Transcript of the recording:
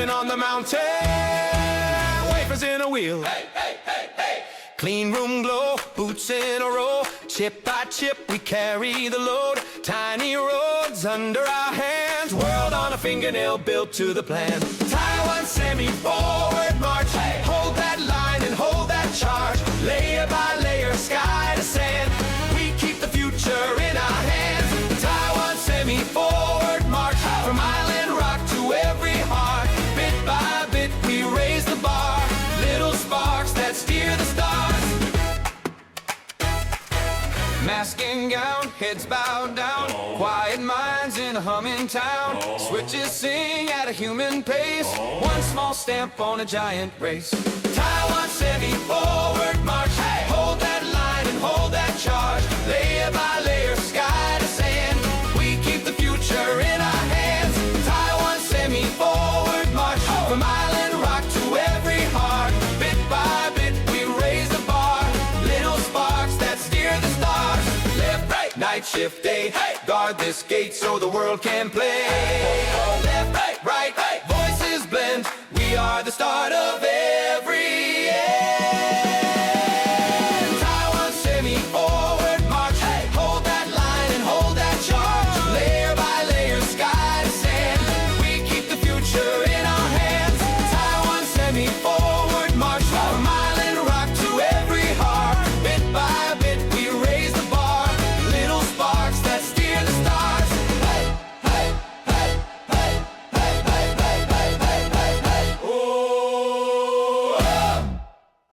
building on the mountain. Wafers in a wheel. Hey, hey, hey, hey. Clean room glow, boots in a row. Chip by chip we carry the load. Tiny roads under our hands. World on a fingernail built to the plan. Taiwan Semi Forward March. Hey. Hold that line and hold that charge. Layer by layer, sky to sand. We keep the future in our hands. Taiwan Semi Forward March. From island rock to every heart. Bit by bit we raise the bar. Little sparks that steer the stars. Mask and gown, heads bowed down. Quiet minds in a humming town. Switches sing at a human pace. One small stamp on a giant race. Taiwan Semi Forward March. Hey. Hold that line and hold that charge. Layer by layer, sky to sand. We keep the future in our hands. Taiwan Semi Forward March. From island rock to every heart. Bit by bit we raise the bar. Little sparks that steer the stars. Left, right, night shift, day. Hey. Guard this gate so the world can play. Left, right, right, voices blend. We are the start of it.